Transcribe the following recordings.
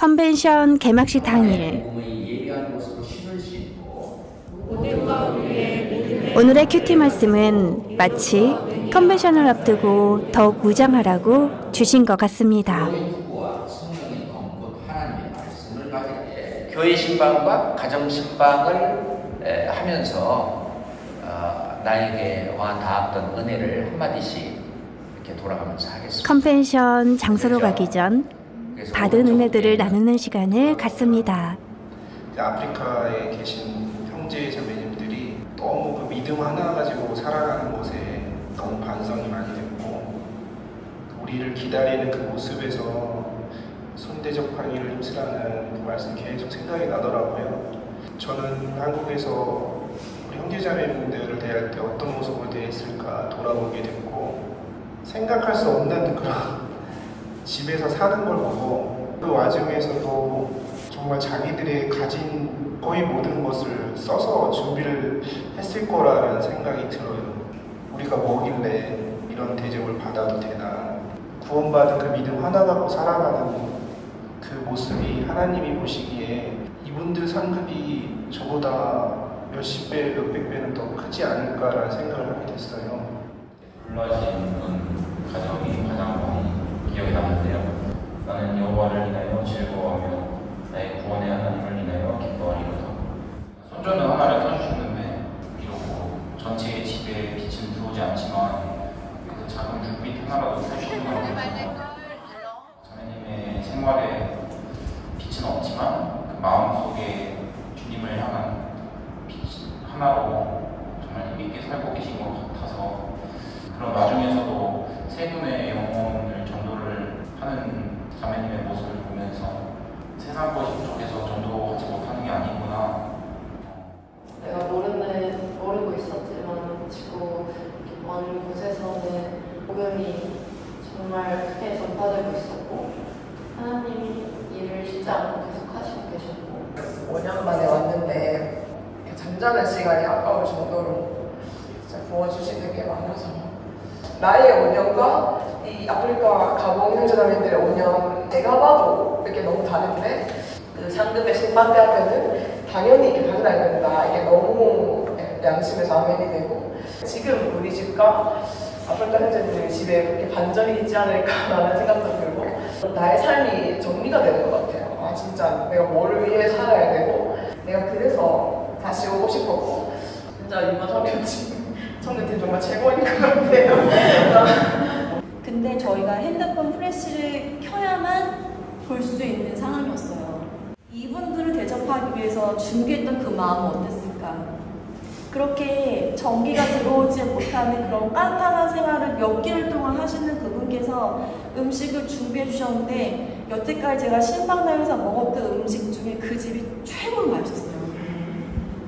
컨벤션 개막식 당일 오늘의 큐티 말씀은 마치 컨벤션을 앞두고 더욱 무장하라고 주신 것 같습니다. 교회 신방과 가정 신방을 하면서 나에게 와 닿았던 은혜를 한마디씩 이렇게 돌아가면서 하겠습니다. 컨벤션 장소로 가기 전 받은 은혜들을 나누는 시간을 갖습니다. 아프리카에 계신 형제 자매님들이 너무 그 믿음 하나 가지고 살아가는 것에 너무 반성이 많이 됐고, 우리를 기다리는 그 모습에서 손대접하기를 힘쓰라는 그 말씀이 계속 생각이 나더라고요. 저는 한국에서 우리 형제자매분들을 대할 때 어떤 모습으로 대했을까 돌아보게 됐고, 생각할 수 없는 그런 집에서 사는 걸 보고, 그 와중에서도 정말 자기들의 가진 거의 모든 것을 써서 준비를 했을 거라는 생각이 들어요. 우리가 뭐길래 이런 대접을 받아도 되나. 구원받은 그 믿음 하나 갖고 살아가는 그 모습이 하나님이 보시기에 이분들 상급이 저보다 몇십 배, 몇백 배는 더 크지 않을까라는 생각을 하게 됐어요. 불러진 가정이 가장 많이 기억에 남는데요. 나는 여호와를 인하여 즐거워하며 나의 구원의 하나님을 인하여 기뻐하리로다. 손주는 하나를 켜주셨는데 비록 전체의 집에 빛은 들어오지 않지만 그 작은 불빛 하나라도 켜주시는 것 같아서 자매님의 생활에 빛은 없지만 그 마음속에 주님을 향한 빛 하나로 정말 힘있게 살고 계신 것 같아서, 그런 와중에서도 세 분의 영혼을 전도를 하는 자매님의 모습을 보면서 세상 것 쪽에서 전도하지 못하는 게 아니구나. 내가 모르고 있었지만 지금 먼 곳에서는 복음이 정말 크게 전파되고 있었고, 하나님이 일을 쉬지 않고 계속 하시고 계셨고, 5년 만에 왔는데 잠자는 시간이 아까울 정도로 진짜 부어주시는 게 많아서 나의 5년과 이 아프리카 가본 형제자매들의 5년 내가 봐도 이렇게 너무 다른데, 그 상급의 신방대 앞에는 당연히 이렇게 다녀야 된다, 이게 너무 양심에서 아멘이 되고, 지금 우리 집과 아프리카 형제들 집에 그렇게 반전이 있지 않을까라는 생각도 들고, 나의 삶이 정리가 되는 것 같아요. 아, 진짜 내가 뭐를 위해 살아야 되고, 내가 그래서 다시 오고 싶었고, 진짜 이번 청년팀 정말 최고인 것 같아요. 근데 저희가 핸드폰 플래시를 켜야만 볼 수 있는 상황이었어요. 이분들을 대접하기 위해서 준비했던 그 마음은 어땠을까? 그렇게 전기가 들어오지 못하는 그런 깜깜한 생활을 몇 개월 동안 하시는 그분께서 음식을 준비해 주셨는데, 여태까지 제가 신방당에서 먹었던 음식 중에 그 집이 최고로 맛있었어요.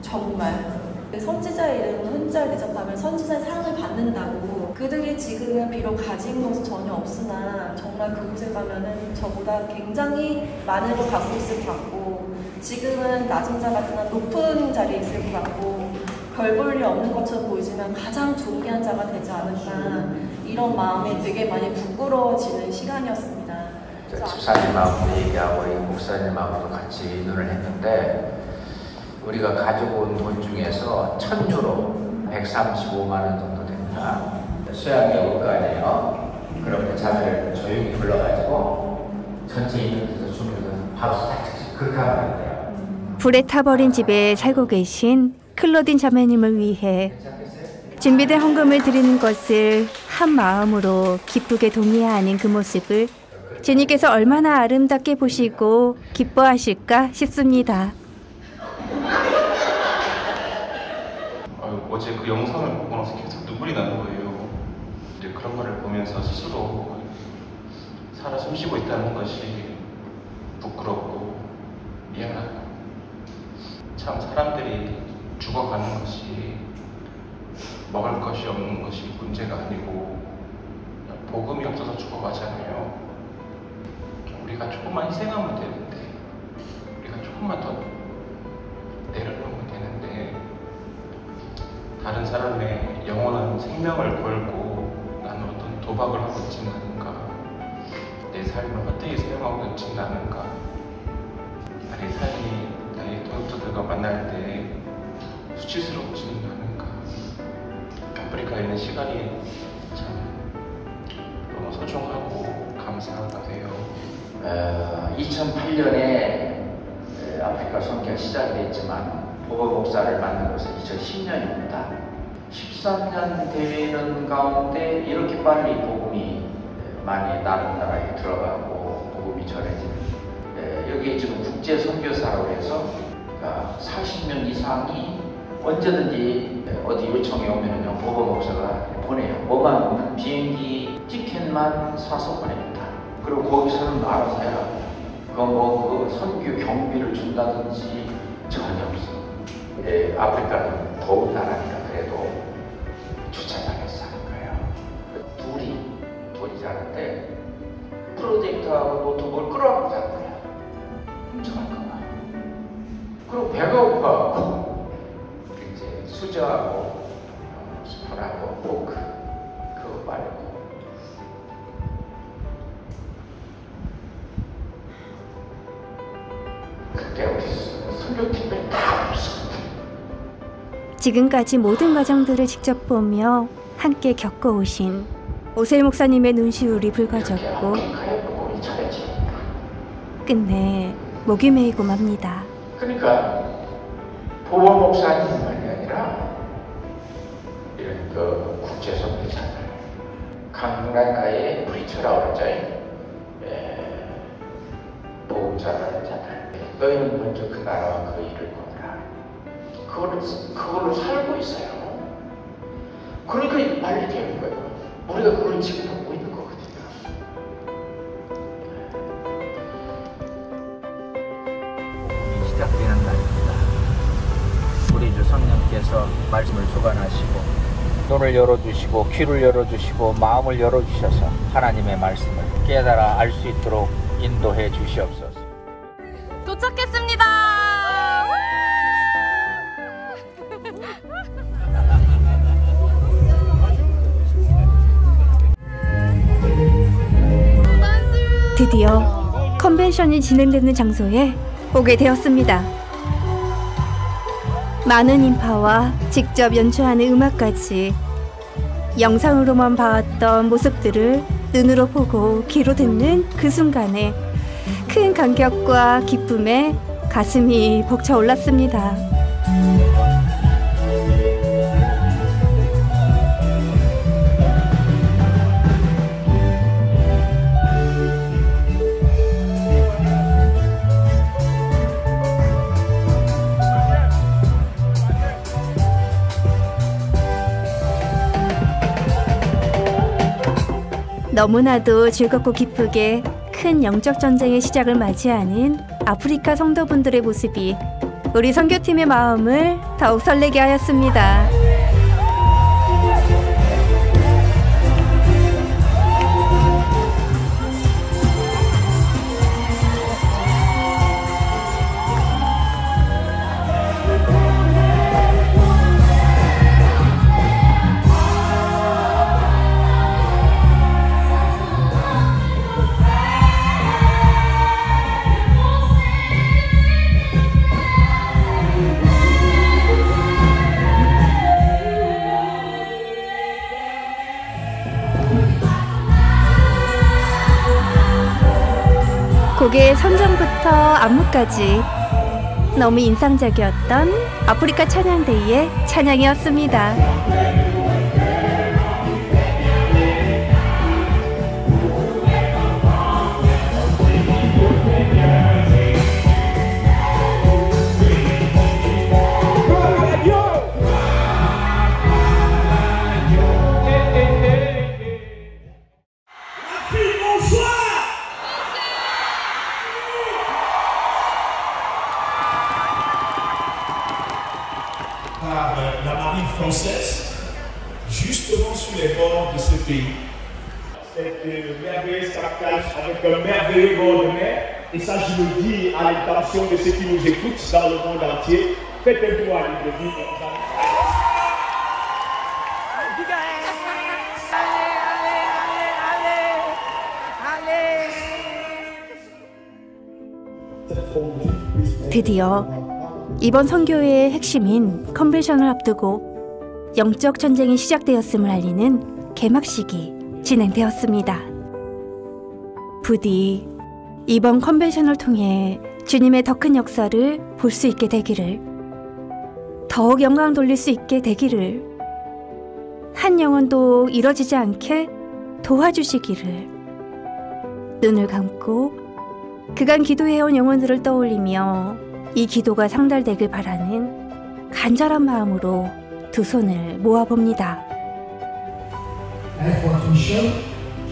정말. 선지자의 이름은 혼자를 대접하면 선지자의 상을 받는다고. 그들이 지금은 비록 가진 것은 전혀 없으나 정말 그곳에 가면은 저보다 굉장히 많은 걸 갖고 있을 것 같고, 지금은 낮은 자 같으나 높은 자리에 있을 것 같고, 별 볼 일 없는 것처럼 보이지만 가장 존귀한 자가 되지 않을까, 이런 마음에 되게 많이 부끄러워지는 시간이었습니다. 집사님하고 얘기하고 목사님하고도 같이 눈을 했는데, 우리가 가지고 온 돈 중에서 1,000유로, 135만 원 정도 됩니다. 수양에 올 거 아니에요. 그렇게 자매를 조용히 불러가지고 전체 있는 데서 주문해서 바로 싹 그렇게 하면 돼요. 불에 타버린 집에 살고 계신 클로딘 자매님을 위해 준비된 헌금을 드리는 것을 한 마음으로 기쁘게 동의하는 그 모습을 주님께서 얼마나 아름답게 보시고 기뻐하실까 싶습니다. 어제 그 영상을 보고 나서 계속 눈물이 나는 거예요. 이제 그런 거를 보면서 스스로 살아 숨쉬고 있다는 것이 부끄럽고 미안하고, 참 사람들이 죽어가는 것이 먹을 것이 없는 것이 문제가 아니고 복음이 없어서 죽어가잖아요. 우리가 조금만 희생하면 되는데, 우리가 조금만 더 내려놓으면 되는데, 다른 사람의 영원한 생명을 걸고 나는 어떤 도박을 하고 있지는 않은가, 내 삶을 헛되이 사용하고 있지는 않은가, 아니 사람이 나의 동료들과 만날 때 수치스럽지는 않은가. 아프리카에 있는 시간이 참 너무 소중하고 감사하다고요. 2008년에 아프리카 선교가 시작이 됐지만 보건 목사를 만난 것은 2010년입니다. 13년 되는 가운데 이렇게 빨리 복음이 많이 다른 나라에 들어가고 복음이 전해지는, 여기 지금 국제 선교사라고 해서 40명 이상이 언제든지 어디 요청이 오면은요 보건 목사가 보내요. 뭐만 오면 비행기 티켓만 사서 보냅니다. 그리고 거기서는 알아서 해라. 그 선교 경비를 준다든지 전혀 없어. 아프리카는 더운 나라니까 그래도 주차장에서 하는 거예요. 둘이 자는데 프로젝터하고 노트북을 끌어안고 자는 거야. 훔쳐갈까봐. 그리고 배가 고파갖고 이제 수저하고 스푼하고 포크 그거 말고 그때 우리 선교팀에 다 없어. 지금까지 모든 과정들을 직접 보며 함께 겪어오신 오셀 목사님의 눈시울이 붉어졌고 끝내 목이 메이고 맙니다. 그러니까 보건 목사님만이 아니라 이런 그 국제 선교사들, 강나라의 프리처라고 그러죠. 복음 전하는 자들, 너희는 먼저 그 나라와 그 일을 보라. 그걸로 살고 있어요. 그러니까 빨리 되는 거예요. 우리가 그걸 지금 보고 있는 거거든요. 복음이 시작되는 날입니다. 우리 주 성령께서 말씀을 주관하시고 눈을 열어주시고 귀를 열어주시고 마음을 열어주셔서 하나님의 말씀을 깨달아 알 수 있도록 인도해 주시옵소서. 도착했습니다. 드디어 컨벤션이 진행되는 장소에 오게 되었습니다. 많은 인파와 직접 연주하는 음악까지 영상으로만 봐왔던 모습들을 눈으로 보고 귀로 듣는 그 순간에 큰 감격과 기쁨에 가슴이 벅차올랐습니다. 너무나도 즐겁고 기쁘게 큰 영적 전쟁의 시작을 맞이하는 아프리카 성도분들의 모습이 우리 선교팀의 마음을 더욱 설레게 하였습니다. 곡의 선정부터 안무까지 너무 인상적이었던 아프리카 찬양대회의 찬양이었습니다. Par la marine française, justement sur les bords de ce pays. Cette merveilleuse capitale avec un merveilleux bord de mer, et ça je le dis à l'intention de ceux qui nous écoutent dans le monde entier, faites un tour à Libreville. 드디어 이번 선교회의 핵심인 컨벤션을 앞두고 영적 전쟁이 시작되었음을 알리는 개막식이 진행되었습니다. 부디 이번 컨벤션을 통해 주님의 더 큰 역사를 볼 수 있게 되기를, 더욱 영광 돌릴 수 있게 되기를, 한 영혼도 잃어지지 않게 도와주시기를, 눈을 감고 그간 기도해온 영혼들을 떠올리며 이 기도가 상달되길 바라는 간절한 마음으로 두 손을 모아봅니다.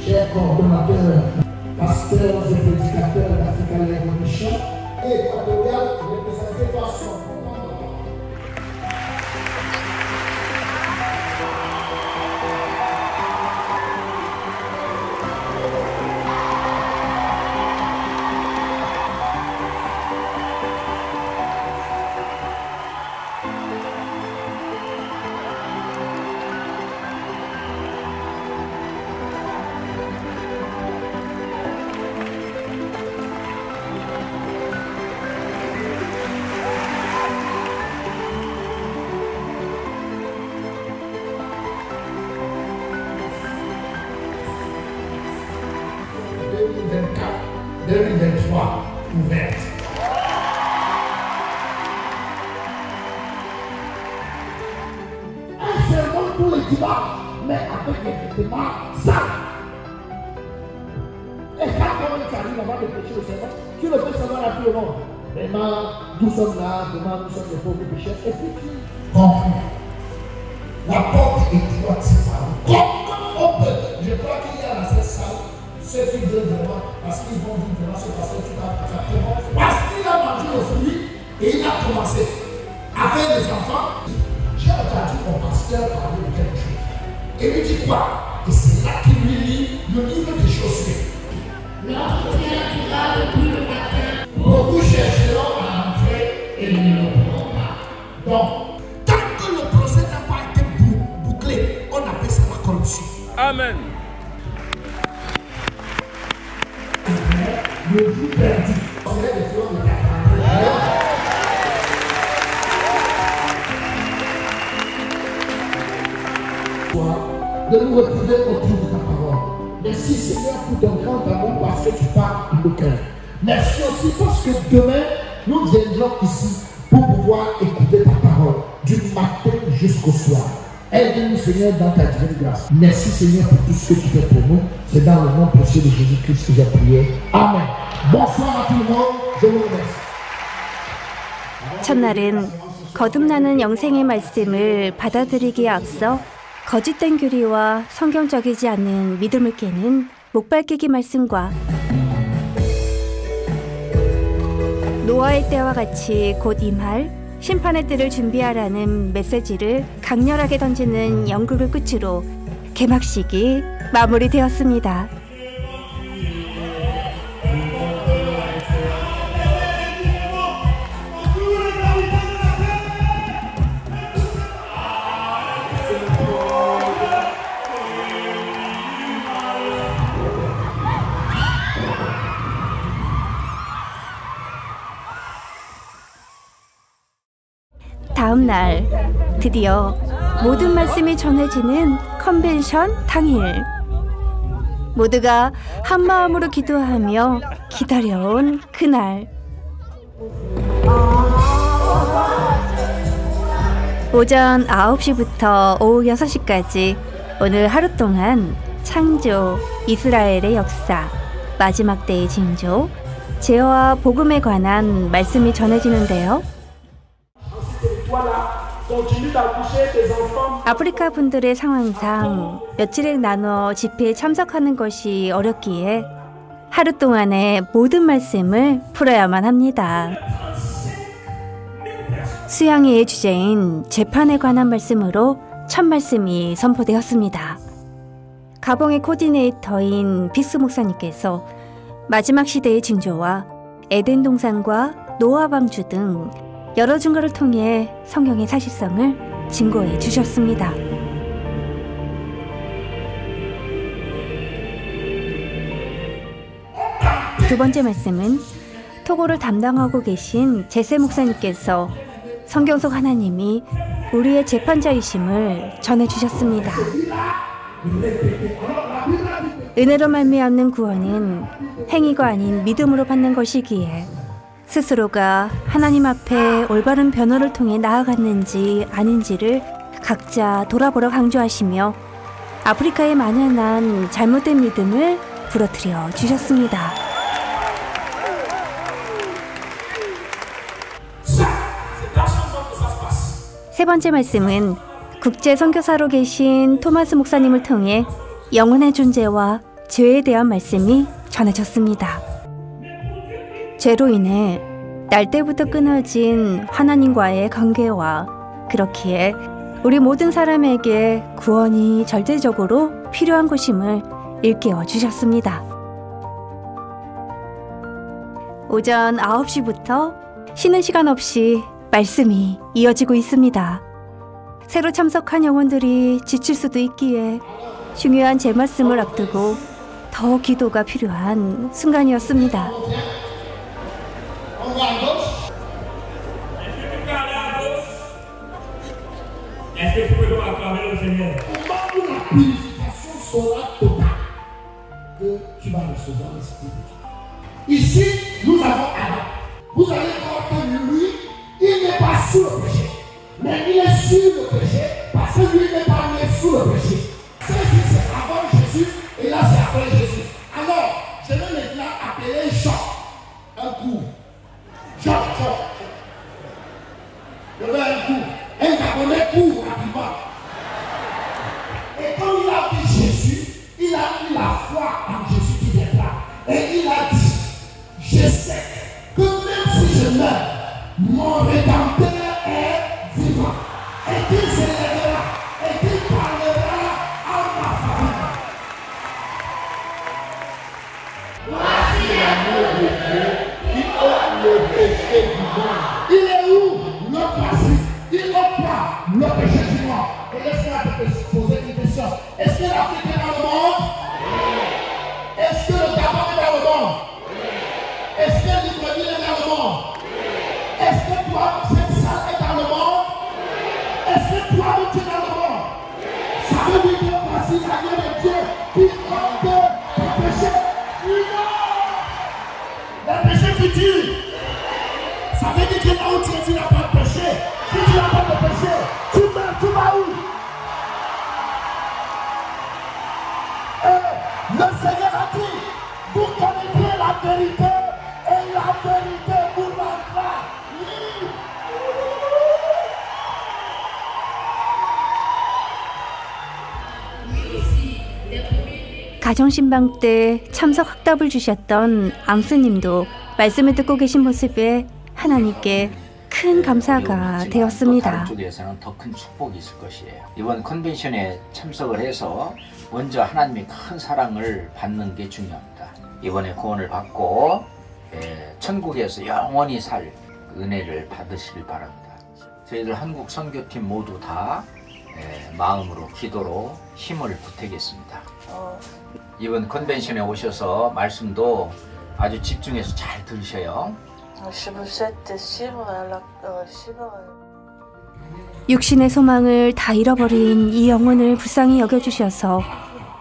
chers coordonnateurs, pasteurs et prédicateurs d'Africa Life Mission, et équatorial représenté par son commandant. ouverte. Un sermon tous les dimanches, mais avec des vêtements sales. Et quand tu arrives avant de prêcher le sermon, tu le fais savoir à tout le monde. Vraiment, nous sommes là, vraiment, nous sommes des pauvres pécheurs. Et puis tu comprends. La porte est droite, c'est pas. Comment on peut? Je crois qu'il y a dans cette salle ceux qui veulent vraiment, parce qu'ils vont dire vraiment ce pasteur tout exactement. Parce qu'il a mangé le fruit et il a commencé à faire des enfants. J'ai entendu mon pasteur parler de quelque chose. Et lui dit quoi? Et c'est là qu'il lui lit le livre des choses. L'entretien durera depuis le matin. Beaucoup chercheront à entrer et ils ne le pourront pas. Donc, tant que le procès n'a pas été bouclé, on appelle ça la corruption. Amen. Le vie perdu. On est des fleurs de de nous retrouver autour de ta parole. Merci Seigneur pour ton grand amour parce que tu parles de nos cœurs. Merci aussi parce que demain, nous viendrons ici pour pouvoir écouter ta parole du matin jusqu'au soir. Aide-nous Seigneur dans ta divine grâce. Merci Seigneur pour tout ce que tu fais pour nous. C'est dans le nom précieux de Jésus-Christ que j'ai prié. Amen. Bonsoir à tout le monde. Je vous remercie. 첫날은 거듭나는 영생의 말씀을 받아들이기에 앞서 거짓된 교리와 성경적이지 않는 믿음을 깨는 목발끼기 말씀과 노아의 때와 같이 곧 임할 심판의 때를 준비하라는 메시지를 강렬하게 던지는 연극을 끝으로 개막식이 마무리되었습니다. 다음 날 드디어 모든 말씀이 전해지는 컨벤션 당일, 모두가 한 마음으로 기도하며 기다려온 그날. 오전 9시부터 오후 6시까지 오늘 하루 동안 창조, 이스라엘의 역사, 마지막 때의 징조, 제어와 복음에 관한 말씀이 전해지는데요. 아프리카 분들의 상황상 며칠에 나눠 집회에 참석하는 것이 어렵기에 하루 동안의 모든 말씀을 풀어야만 합니다. 수양회의 주제인 재판에 관한 말씀으로 첫 말씀이 선포되었습니다. 가봉의 코디네이터인 빅스 목사님께서 마지막 시대의 징조와 에덴 동산과 노아 방주 등 여러 증거를 통해 성경의 사실성을 증거해 주셨습니다. 두 번째 말씀은 토고를 담당하고 계신 제세 목사님께서 성경 속 하나님이 우리의 재판자이심을 전해주셨습니다. 은혜로 말미암는 구원은 행위가 아닌 믿음으로 받는 것이기에 스스로가 하나님 앞에 올바른 변호를 통해 나아갔는지 아닌지를 각자 돌아보러 강조하시며 아프리카에 만연한 잘못된 믿음을 부러뜨려 주셨습니다. 세 번째 말씀은 국제 선교사로 계신 토마스 목사님을 통해 영혼의 존재와 죄에 대한 말씀이 전해졌습니다. 죄로 인해 날 때부터 끊어진 하나님과의 관계와 그렇기에 우리 모든 사람에게 구원이 절대적으로 필요한 것임을 일깨워 주셨습니다. 오전 9시부터 쉬는 시간 없이 말씀이 이어지고 있습니다. 새로 참석한 영혼들이 지칠 수도 있기에 중요한 제 말씀을 앞두고 더 기도가 필요한 순간이었습니다. Ici, nous avons Adam. Vous allez voir que lui, il n'est pas sous le péché. Mais il est sur le péché parce que lui n'est pas né sous le péché. C'est avant Jésus et là c'est après Jésus. Alors, je vais maintenant appeler Jean. Un coup. Jean. Je veux un coup. Un Gabonais coup rapidement. Et quand il a vu Jésus, il a mis la foi en Jésus qui viendra. Et il a dit, je sais que même si je meurs, mon Rédempteur est vivant. Et qu'il se lèvera et qu'il parlera à ma famille. Voici l'amour de Dieu qui ôte le péché du monde. Il est où notre passif? Il ôte pas le péché du monde. Et laisse-moi te poser une question. Est-ce que l'Afrique est dans le monde? Est-ce que le Gabon est dans le monde? Est-ce que l'Ibrahim est dans le monde? Est-ce que toi, cette salle est dans le monde? Est-ce que toi, tu es dans le monde? Ça veut dire que voici l'agneau de Dieu qui ôte le péché futurs. Le péché futur. Ça veut dire que là où tu n'as pas de péché, si tu n'as pas de péché, tu meurs, tu vas où? Le Seigneur a dit, vous connaîtrez la vérité et la vérité vous rendra libre. 가정신방 때 참석 확답을 주셨던 앙스님도 말씀을 듣고 계신 모습에 하나님께 큰 감사가 되었습니다. 다른 쪽에서는 더 큰 축복이 있을 것이에요. 이번 컨벤션에 참석을 해서 먼저 하나님의 큰 사랑을 받는 게 중요합니다. 이번에 구원을 받고 천국에서 영원히 살 은혜를 받으시길 바랍니다. 저희들 한국 선교팀 모두 다 마음으로 기도로 힘을 보태겠습니다. 이번 컨벤션에 오셔서 말씀도 아주 집중해서 잘 들으셔요. 육신의 소망을 다 잃어버린 이 영혼을 불쌍히 여겨주셔서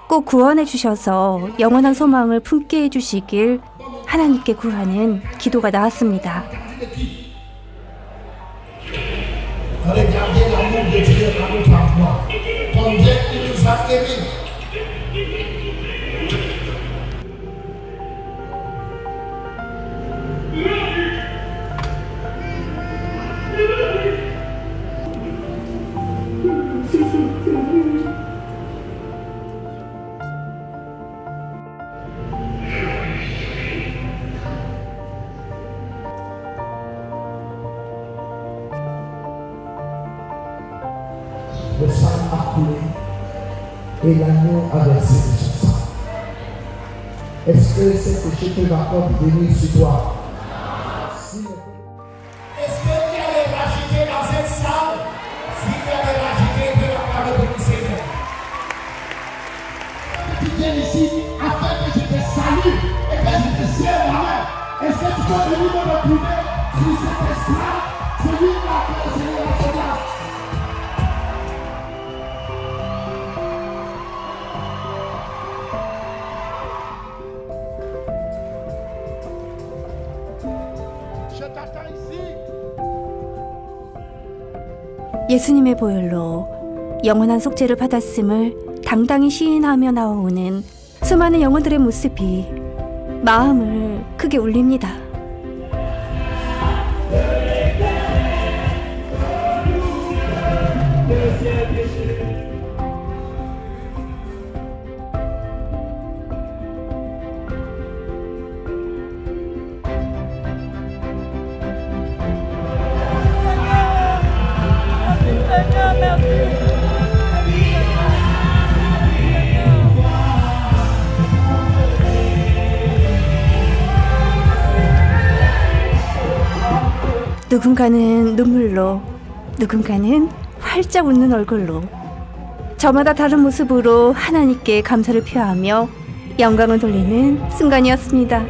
꼭 구원해 주셔서 영원한 소망을 품게 해주시길 하나님께 구하는 기도가 나왔습니다. Regardez l'amour de Dieu dans notre foi. Combien il nous a aimés. Le sang a coulé et l'agneau a versé de son sang. Est-ce que ces péchés peuvent encore venir sur toi? Est-ce que tu as les rajouter dans cette salle? Si tu as les rajouter, tu vas pas le bénéficier. Tu viens ici afin que je te salue et que je te serre la main. Est-ce que tu 예수님의 보혈로 영원한 속죄를 받았음을 당당히 시인하며 나오는 수많은 영혼들의 모습이 마음을 크게 울립니다. 누군가는 눈물로, 누군가는 활짝 웃는 얼굴로, 저마다 다른 모습으로 하나님께 감사를 표하며 영광을 돌리는 순간이었습니다.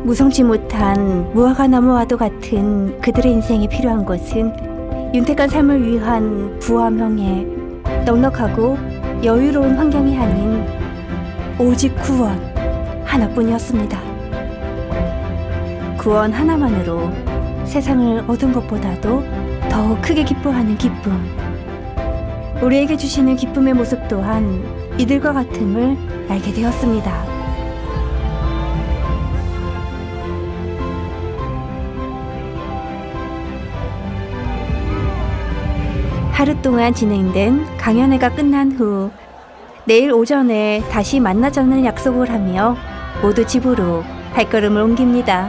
무성치 못한 무화과 나무와도 같은 그들의 인생에 필요한 것은 윤택한 삶을 위한 부함형의 넉넉하고 여유로운 환경이 아닌 오직 구원 하나뿐이었습니다. 구원 하나만으로 세상을 얻은 것보다도 더 크게 기뻐하는 기쁨, 우리에게 주시는 기쁨의 모습 또한 이들과 같음을 알게 되었습니다. 하루 동안 진행된 강연회가 끝난 후 내일 오전에 다시 만나자는 약속을 하며 모두 집으로 발걸음을 옮깁니다.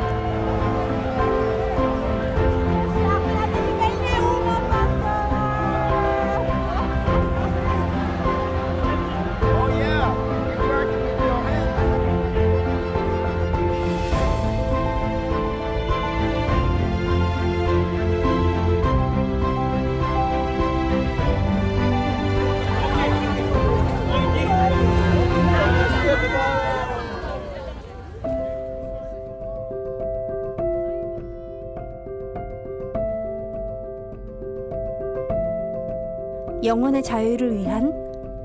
영혼의 자유를 위한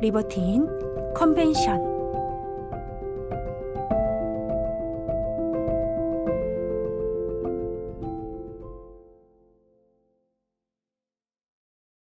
리버티인 컨벤션.